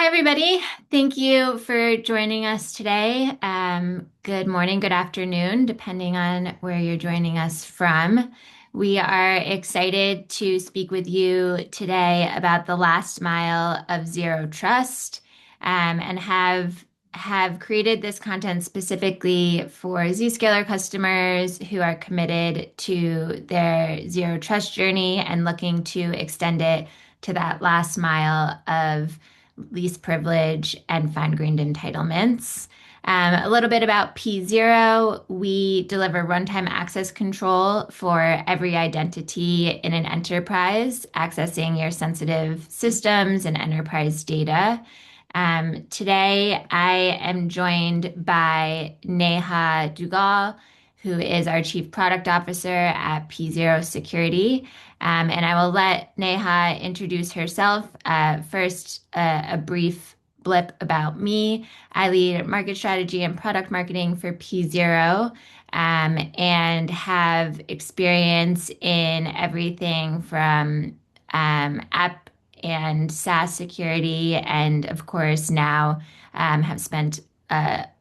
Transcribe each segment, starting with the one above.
Hi, everybody. Thank you for joining us today. Good morning, good afternoon, depending on where you're joining us from. We are excited to speak with you today about the last mile of zero trust, and have created this content specifically for Zscaler customers who are committed to their zero trust journey and looking to extend it to that last mile of least privilege and fine-grained entitlements. A little bit about P0. We deliver runtime access control for every identity in an enterprise, accessing your sensitive systems and enterprise data. Today, I am joined by Neha Dugal, who is our Chief Product Officer at P0 Security. And I will let Neha introduce herself. First, a brief blip about me. I lead market strategy and product marketing for P0, and have experience in everything from app and SaaS security, and of course, now have spent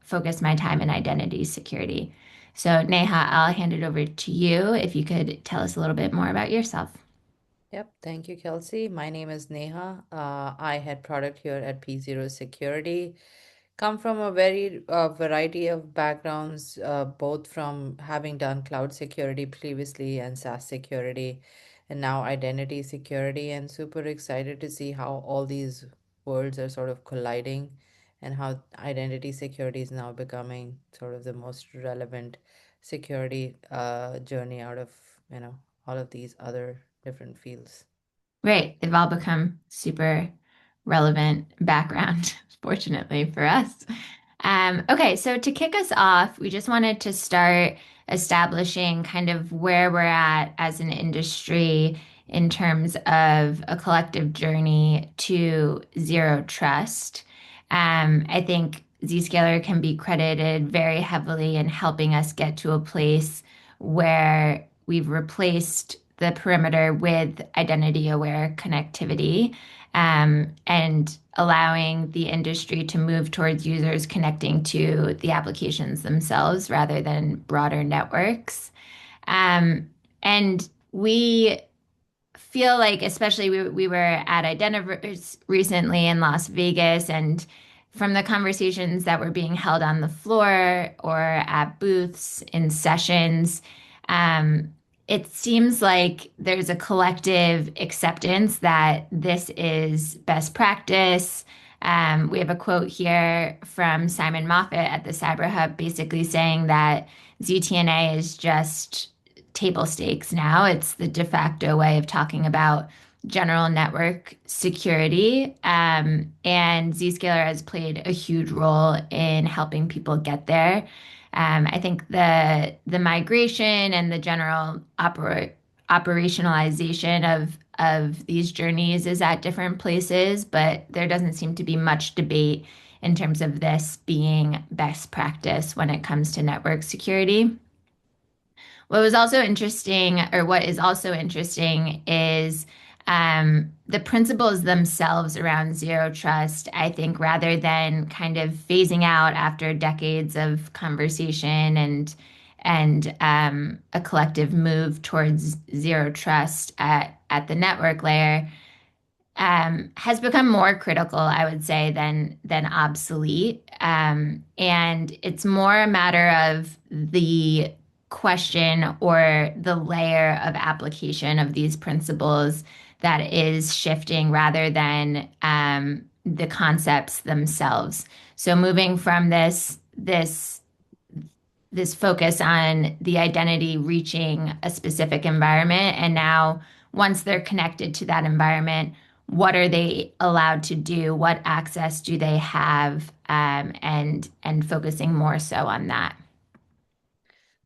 focused my time in identity security. So, Neha, I'll hand it over to you if you could tell us a little bit more about yourself. Yep, thank you, Kelsey. My name is Neha. I head product here at P0 Security. Come from a very variety of backgrounds, both from having done cloud security previously and SaaS security, and now identity security. And super excited to see how all these worlds are sort of colliding and how identity security is now becoming sort of the most relevant security journey out of, you know, all of these other different fields. Right. They've all become super relevant background, fortunately for us. Okay, so to kick us off, we just wanted to start establishing kind of where we're at as an industry in terms of a collective journey to zero trust. I think Zscaler can be credited very heavily in helping us get to a place where we've replaced the perimeter with identity aware connectivity, and allowing the industry to move towards users connecting to the applications themselves rather than broader networks. Um, and we feel like, especially we were at Identiverse recently in Las Vegas, and from the conversations that were being held on the floor or at booths in sessions, um, it seems like there's a collective acceptance that this is best practice. We have a quote here from Simon Moffat at the Cyber Hub basically saying that ZTNA is just table stakes now. It's the de facto way of talking about general network security. And Zscaler has played a huge role in helping people get there. I think the migration and the general operationalization of these journeys is at different places, but there doesn't seem to be much debate in terms of this being best practice when it comes to network security. What was also interesting, or what is also interesting, is the principles themselves around zero trust. I think rather than kind of phasing out after decades of conversation and a collective move towards zero trust at the network layer, has become more critical, I would say, than obsolete. And it's more a matter of the question or the layer of application of these principles that is shifting rather than the concepts themselves. So moving from this focus on the identity reaching a specific environment. And now, once they're connected to that environment, what are they allowed to do? What access do they have? And focusing more so on that.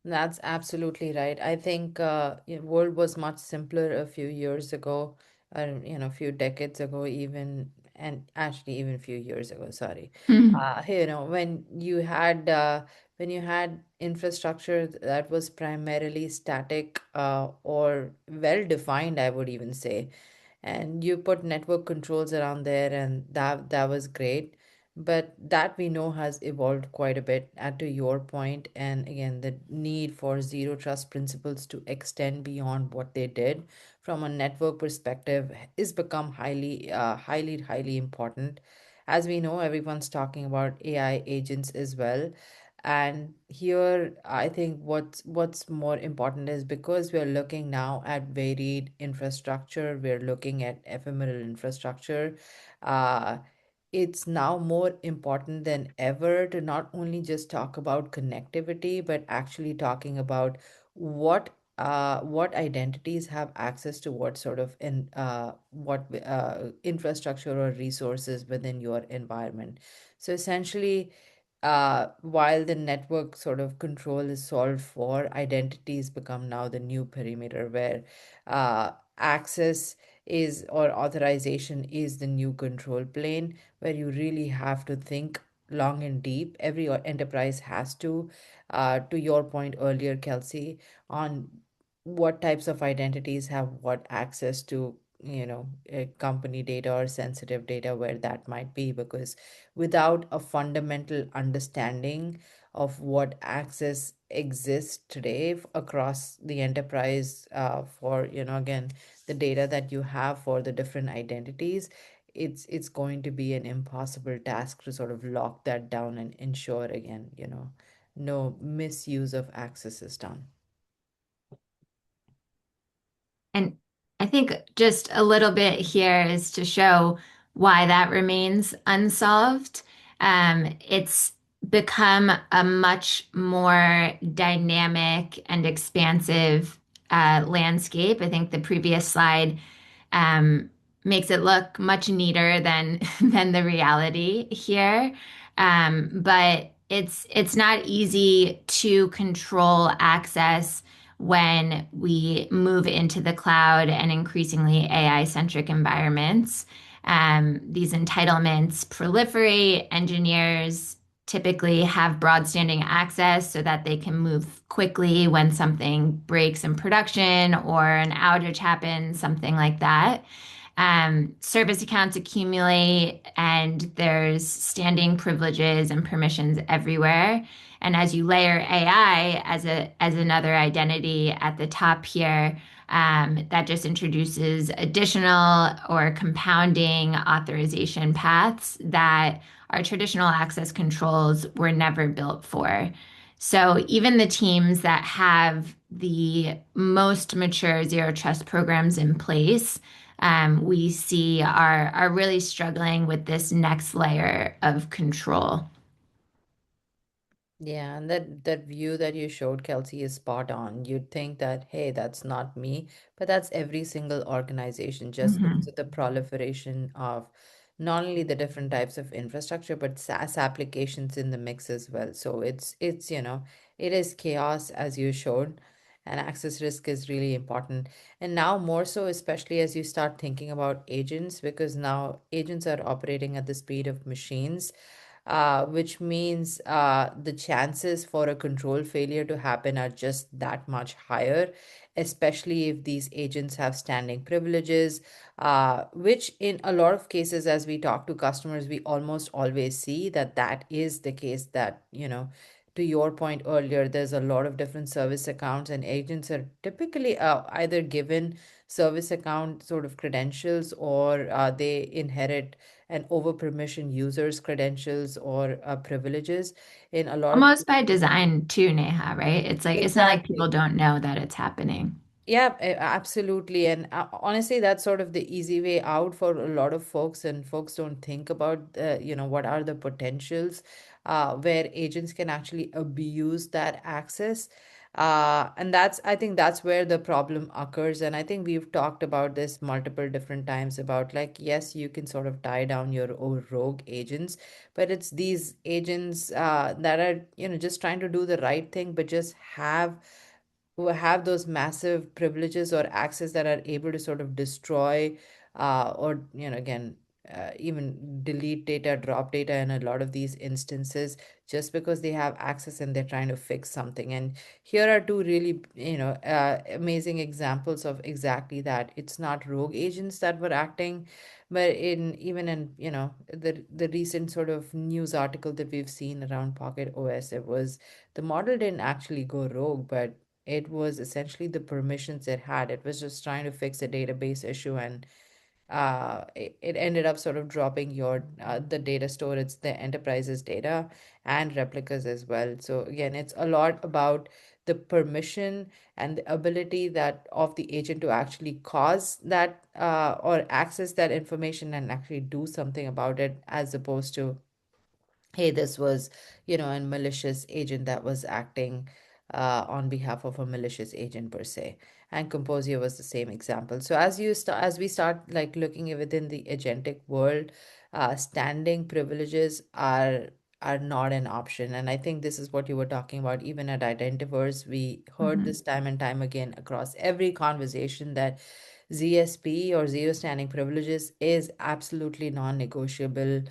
That's absolutely right. I think world was much simpler a few years ago, or a few decades ago, even, and actually even a few years ago. Sorry, when you had infrastructure that was primarily static or well defined, I would even say, and you put network controls around there, and that was great. But that we know has evolved quite a bit, to your point. And again, the need for zero trust principles to extend beyond what they did from a network perspective is become highly important. As we know, everyone's talking about AI agents as well. And here, I think what's more important is because we're looking now at varied infrastructure, we're looking at ephemeral infrastructure. Uh, it's now more important than ever to not only just talk about connectivity, but actually talking about what what identities have access to what sort of infrastructure or resources within your environment. So essentially, while the network sort of control is solved for, identities become now the new perimeter where access is or authorization is the new control plane, where you really have to think long and deep. Every enterprise has to your point earlier, Kelsey, on what types of identities have what access to, company data or sensitive data, where that might be, because without a fundamental understanding of what access exists today across the enterprise, for, again, the data that you have for the different identities, it's going to be an impossible task to sort of lock that down and ensure, again, no misuse of access is done. And I think just a little bit here is to show why that remains unsolved. It's become a much more dynamic and expansive landscape. I think the previous slide um, makes it look much neater than than the reality here. But it's not easy to control access when we move into the cloud and increasingly AI-centric environments. These entitlements proliferate. Engineers typically have broad standing access so that they can move quickly when something breaks in production or an outage happens, something like that. Service accounts accumulate, and there's standing privileges and permissions everywhere. And as you layer AI as another identity at the top here, that just introduces additional or compounding authorization paths that our traditional access controls were never built for. So even the teams that have the most mature zero trust programs in place, we see are really struggling with this next layer of control. Yeah, and that view that you showed, Kelsey, is spot on. You'd think that, hey, that's not me, but that's every single organization, just because Mhm. of the proliferation of not only the different types of infrastructure, but SaaS applications in the mix as well. So it is chaos, as you showed, and access risk is really important. And now more so, especially as you start thinking about agents, because now agents are operating at the speed of machines, which means the chances for a control failure to happen are just that much higher, especially if these agents have standing privileges, which in a lot of cases, as we talk to customers, we almost always see that that is the case. That, to your point earlier, there's a lot of different service accounts, and agents are typically either given service account sort of credentials, or they inherit and over permission users credentials or privileges in a lot of Almost by cases. design too, Neha, right? It's like it's not like people Exactly. don't know that it's happening. Yeah, absolutely. And honestly, that's sort of the easy way out for a lot of folks, and folks don't think about, what are the potentials where agents can actually abuse that access. And I think that's where the problem occurs. And I think we've talked about this multiple different times about, like, yes, you can sort of tie down your own rogue agents, but it's these agents that are, just trying to do the right thing, but just who have those massive privileges or access that are able to sort of destroy, or again, even delete data, drop data in a lot of these instances just because they have access and they're trying to fix something. And here are two really, amazing examples of exactly that. It's not rogue agents that were acting, but in even in, the recent sort of news article that we've seen around Pocket OS, it was the model didn't actually go rogue, but it was essentially the permissions it had. It was just trying to fix a database issue, and it ended up sort of dropping your the data store. It's the enterprise's data and replicas as well. So again, it's a lot about the permission and the ability that of the agent to actually cause that or access that information and actually do something about it, as opposed to, hey, this was, a malicious agent that was acting on behalf of a malicious agent per se. And Composio was the same example. So as we start like looking within the agentic world, standing privileges are not an option. And I think this is what you were talking about even at Identiverse. We heard Mhm. this time and time again across every conversation that ZSP or zero standing privileges is absolutely non-negotiable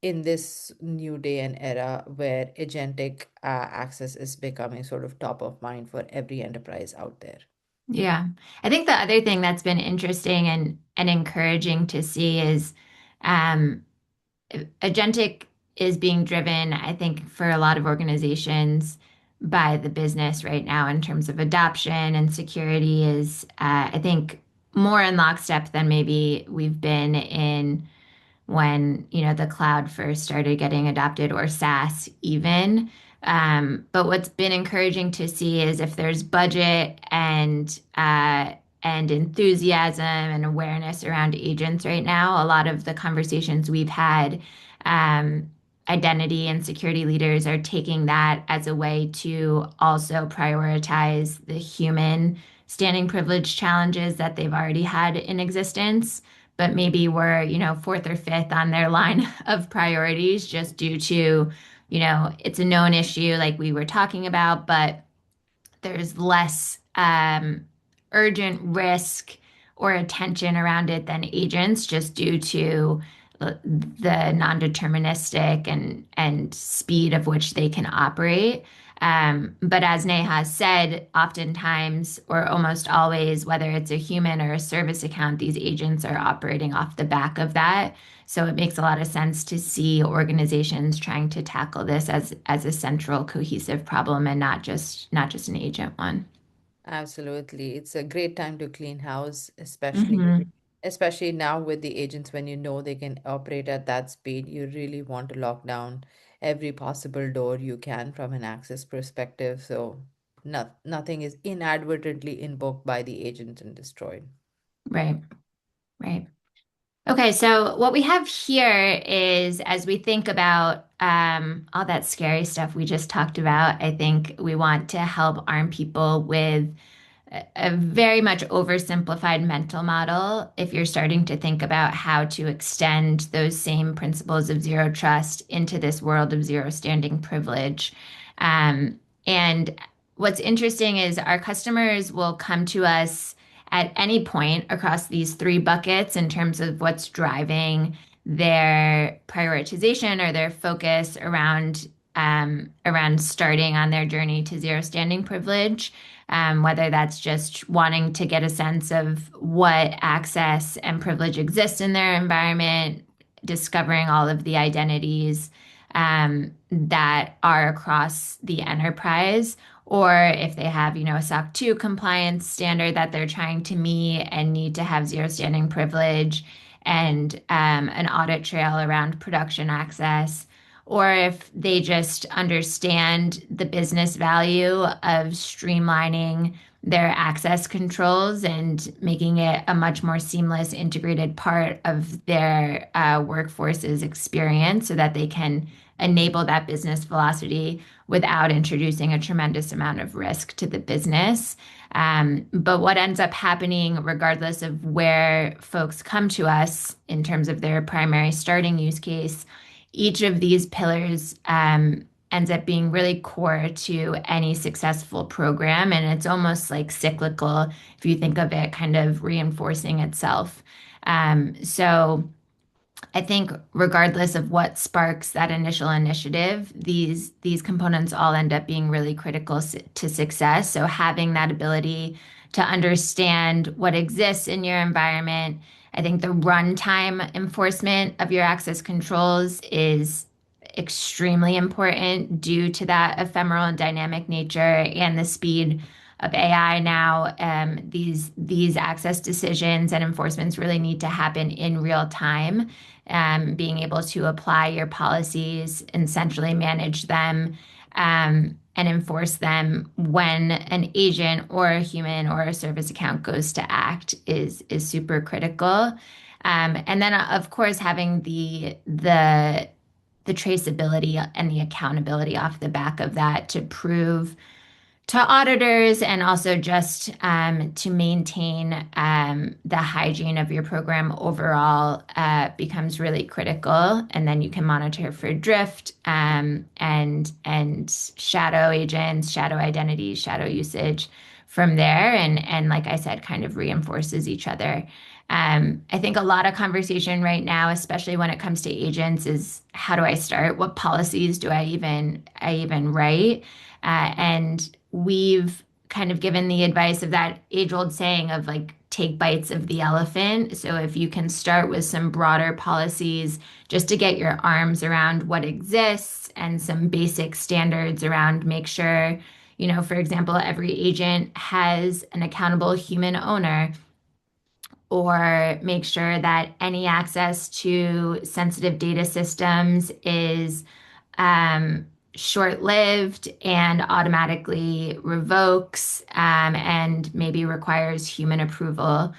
in this new day and era where agentic access is becoming sort of top of mind for every enterprise out there. Yeah. I think the other thing that's been interesting and encouraging to see is um, agentic is being driven, I think, for a lot of organizations by the business right now in terms of adoption and security is, I think, more in lockstep than maybe we've been in when, the cloud first started getting adopted or SaaS even. But what's been encouraging to see is if there's budget and enthusiasm and awareness around agents right now, a lot of the conversations we've had, um, identity and security leaders are taking that as a way to also prioritize the human standing privilege challenges that they've already had in existence, but maybe we're, fourth or fifth on their line of priorities just due to, it's a known issue like we were talking about, but there's less urgent risk or attention around it than agents just due to the non-deterministic and speed of which they can operate. But as Neha said, oftentimes or almost always, whether it's a human or a service account, these agents are operating off the back of that. So it makes a lot of sense to see organizations trying to tackle this as a central cohesive problem and not just an agent one. Absolutely. It's a great time to clean house, Hmm. especially now with the agents. When you know they can operate at that speed, you really want to lock down every possible door you can from an access perspective. So nothing is inadvertently invoked by the agent and destroyed. Right, right. Okay, so what we have here is as we think about all that scary stuff we just talked about, I think we want to help arm people with a very much oversimplified mental model if you're starting to think about how to extend those same principles of zero trust into this world of zero standing privilege. And what's interesting is our customers will come to us at any point across these three buckets in terms of what's driving their prioritization or their focus around starting on their journey to zero standing privilege, whether that's just wanting to get a sense of what access and privilege exists in their environment, discovering all of the identities that are across the enterprise, or if they have, a SOC 2 compliance standard that they're trying to meet and need to have zero standing privilege and an audit trail around production access, or if they just understand the business value of streamlining their access controls and making it a much more seamless, integrated part of their workforce's experience so that they can enable that business velocity without introducing a tremendous amount of risk to the business. But what ends up happening, regardless of where folks come to us in terms of their primary starting use case, each of these pillars ends up being really core to any successful program. And it's almost like cyclical if you think of it kind of reinforcing itself. So I think regardless of what sparks that initial initiative, these components all end up being really critical to success. So having that ability to understand what exists in your environment, I think the runtime enforcement of your access controls is extremely important due to that ephemeral and dynamic nature and the speed of AI now. These access decisions and enforcements really need to happen in real time. Being able to apply your policies and centrally manage them and enforce them when an agent or a human or a service account goes to act is super critical. And then, of course, having the traceability and the accountability off the back of that to prove to auditors and also just to maintain the hygiene of your program overall becomes really critical. And then you can monitor for drift and shadow agents, shadow identities, shadow usage from there. And like I said, kind of reinforces each other. I think a lot of conversation right now, especially when it comes to agents, is how do I start? What policies do I even write? And we've kind of given the advice of that age-old saying of like take bites of the elephant. So if you can start with some broader policies just to get your arms around what exists and some basic standards around make sure, for example, every agent has an accountable human owner or make sure that any access to sensitive data systems is um, short-lived and automatically revokes and maybe requires human approval.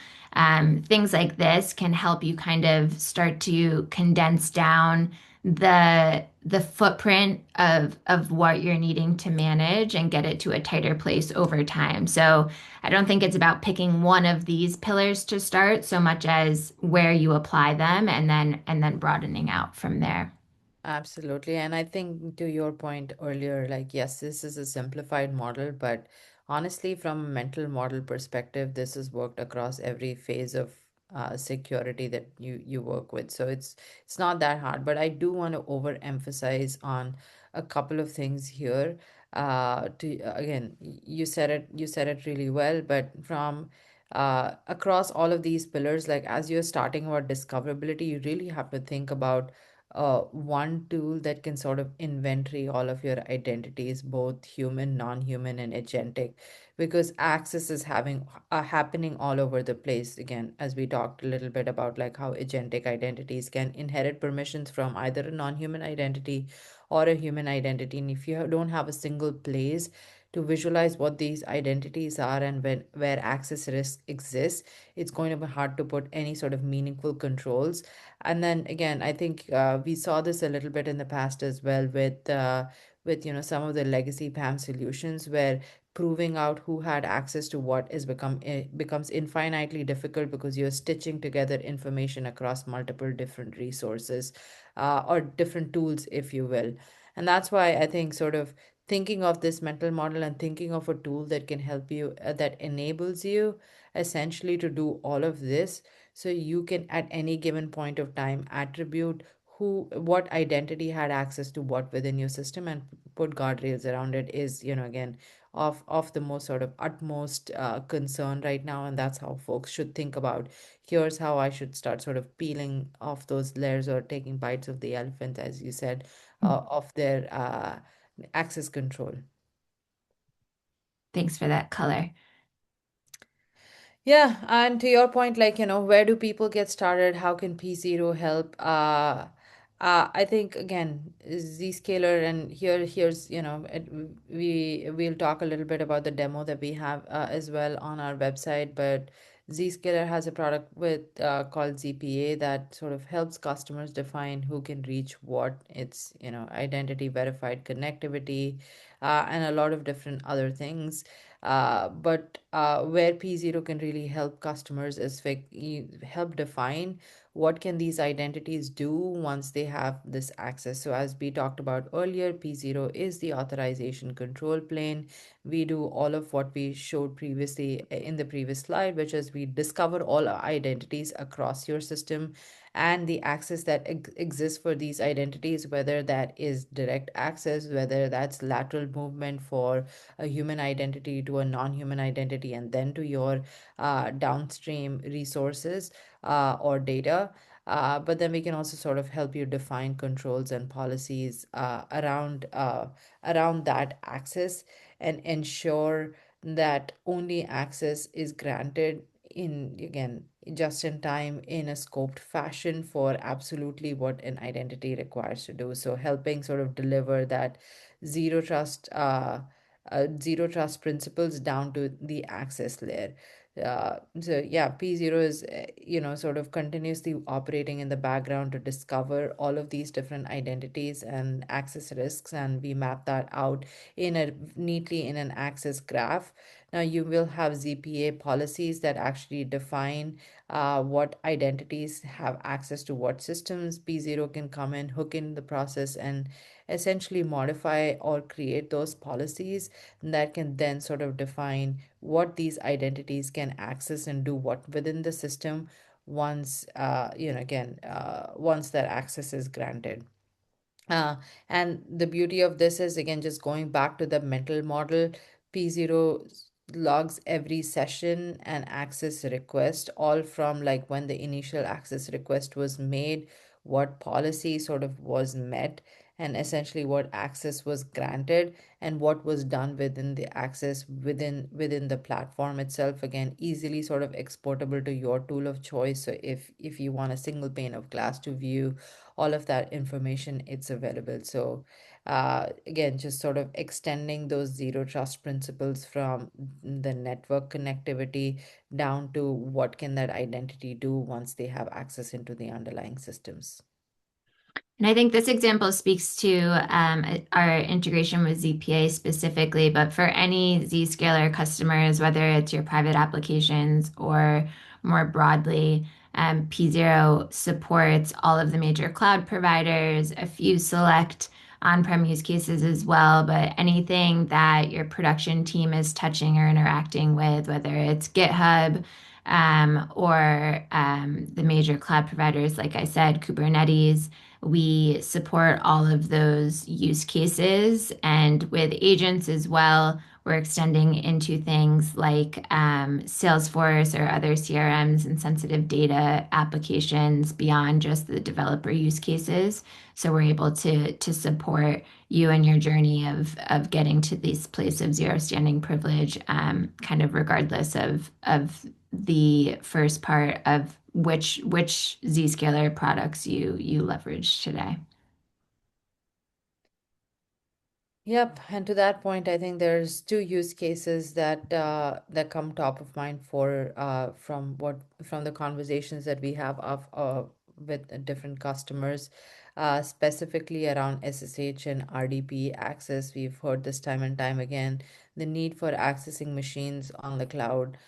Things like this can help you kind of start to condense down the footprint of what you're needing to manage and get it to a tighter place over time. So I don't think it's about picking one of these pillars to start so much as where you apply them and then broadening out from there. Absolutely. And I think to your point earlier, like, yes, this is a simplified model, but honestly, from a mental model perspective, this has worked across every phase of security that you work with. So it's not that hard, but I do want to overemphasize on a couple of things here. To again, you said it really well, but from across all of these pillars, like as you're starting about discoverability, you really have to think about one tool that can sort of inventory all of your identities, both human, non-human, and agentic, because access is happening all over the place. Again, as we talked a little bit about like how agentic identities can inherit permissions from either a non-human identity or a human identity, and if you don't have a single place to visualize what these identities are and when where access risk exists, it's going to be hard to put any sort of meaningful controls. And then again, I think we saw this a little bit in the past as well with some of the legacy PAM solutions where proving out who had access to what becomes infinitely difficult because you're stitching together information across multiple different resources or different tools, if you will. And that's why I think sort of thinking of this mental model and thinking of a tool that can help you, that enables you essentially to do all of this, so you can at any given point of time attribute what identity had access to what within your system and put guardrails around it is, again, of the most sort of utmost concern right now. And that's how folks should think about, here's how I should start sort of peeling off those layers or taking bites of the elephant, as you said, of their access control. Thanks for that color. Yeah, and to your point, like, where do people get started? How can P0 help? I think again, Zscaler, and here's, we'll talk a little bit about the demo that we have as well on our website, but Zscaler has a product with called ZPA that sort of helps customers define who can reach what. It's, identity verified connectivity, and a lot of different other things. But where P0 can really help customers is help define what can these identities do once they have this access. So as we talked about earlier, P0 is the authorization control plane. We do all of what we showed previously in the previous slide, which is we discover all our identities across your system. and the access that exists for these identities, whether that is direct access, whether that's lateral movement for a human identity to a non-human identity, and then to your downstream resources or data. But then we can also sort of help you define controls and policies around that access, and ensure that only access is granted in, again, just in time, in a scoped fashion for absolutely what an identity requires to do. So helping sort of deliver that zero trust zero trust principles down to the access layer. So yeah, P0 is, sort of continuously operating in the background to discover all of these different identities and access risks, and we map that out in a neatly in an access graph. Now you will have ZPA policies that actually define what identities have access to what systems. P0 can come in, hook in the process, and essentially modify or create those policies that can then sort of define what these identities can access and do what within the system once, again, once that access is granted. Uh, and the beauty of this is, again, just going back to the mental model, P0 logs every session and access request, all from like when the initial access request was made, what policy sort of was met, and essentially what access was granted, and what was done within the access within the platform itself. Again, easily sort of exportable to your tool of choice. So if you want a single pane of glass to view all of that information, it's available. So again, just sort of extending those zero trust principles from the network connectivity down to what can that identity do once they have access into the underlying systems. And I think this example speaks to our integration with ZPA specifically, but for any Zscaler customers, whether it's your private applications or more broadly, P0 supports all of the major cloud providers, a few select on-prem use cases as well, but anything that your production team is touching or interacting with, whether it's GitHub, or the major cloud providers, like I said, Kubernetes. We support all of those use cases, and with agents as well, we're extending into things like Salesforce or other CRMs and sensitive data applications beyond just the developer use cases. So we're able to support you in your journey of getting to this place of zero standing privilege, kind of regardless of the first part of which Zscaler products you leverage today. Yep, and to that point, I think there's two use cases that come top of mind for from the conversations that we have with different customers, specifically around SSH and RDP access. We've heard this time and time again, the need for accessing machines on the cloud.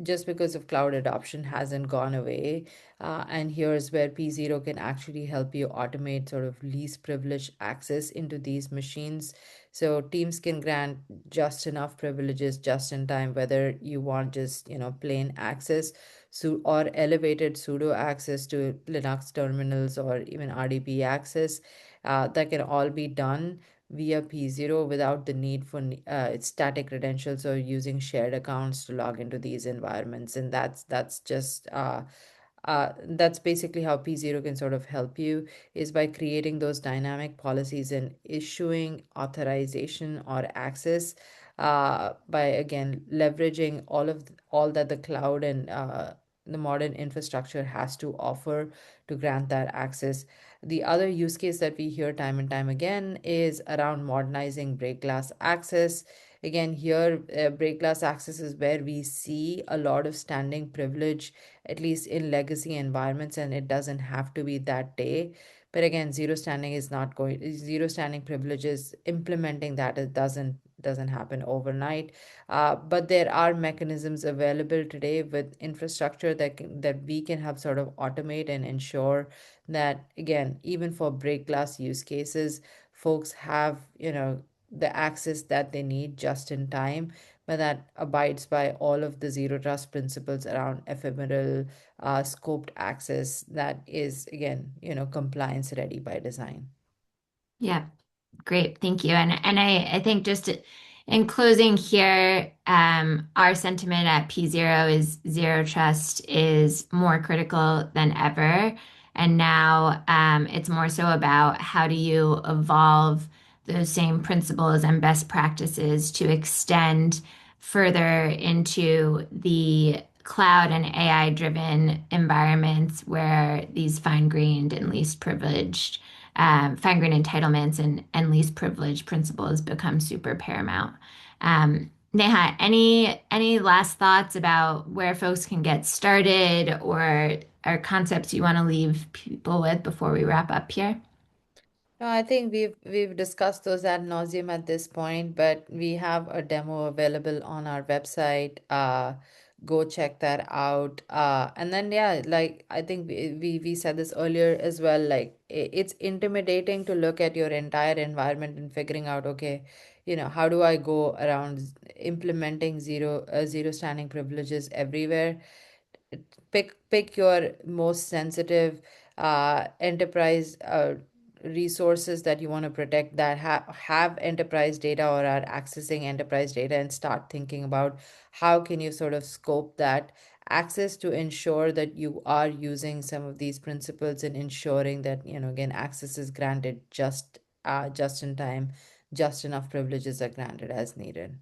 Just because of cloud adoption hasn't gone away. And here's where P0 can actually help you automate sort of least privileged access into these machines. So teams can grant just enough privileges just in time, whether you want just, plain access, so, or elevated sudo access to Linux terminals, or even RDP access. That can all be done via P0 without the need for static credentials or using shared accounts to log into these environments. And that's basically how P0 can sort of help you, is by creating those dynamic policies and issuing authorization or access, by, again, leveraging all that the cloud and the modern infrastructure has to offer to grant that access. The other use case that we hear time and time again is around modernizing break glass access. Again, here, break glass access is where we see a lot of standing privilege, at least in legacy environments, and it doesn't have to be that day. But again, zero standing privileges, implementing that, it doesn't happen overnight. But there are mechanisms available today with infrastructure that we can have sort of automate and ensure that, again, even for break glass use cases, folks have, the access that they need just in time, but that abides by all of the zero trust principles around ephemeral, scoped access that is, again, compliance ready by design. Yeah. Great, thank you. And I think just in closing here, our sentiment at P Zero is zero trust is more critical than ever. And now it's more so about how do you evolve those same principles and best practices to extend further into the cloud and AI driven environments where these fine-grained and least privileged fine-grained entitlements and least privilege principles become super paramount. Neha, any last thoughts about where folks can get started or concepts you want to leave people with before we wrap up here? No, I think we've discussed those ad nauseum at this point, but we have a demo available on our website. Go check that out. And then yeah, like I think we said this earlier as well. Like it's intimidating to look at your entire environment and figuring out, okay, how do I go around implementing zero standing privileges everywhere? Pick your most sensitive enterprise resources that you want to protect that have enterprise data or are accessing enterprise data, and start thinking about how can you sort of scope that access to ensure that you are using some of these principles and ensuring that again, access is granted just in time, just enough privileges are granted as needed.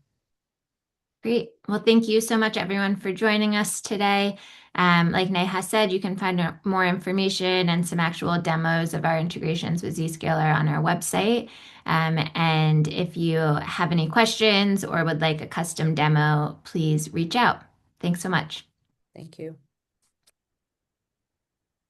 Great. Well, thank you so much, everyone, for joining us today. Like Neha said, you can find more information and some actual demos of our integrations with Zscaler on our website. And if you have any questions or would like a custom demo, please reach out. Thanks so much. Thank you.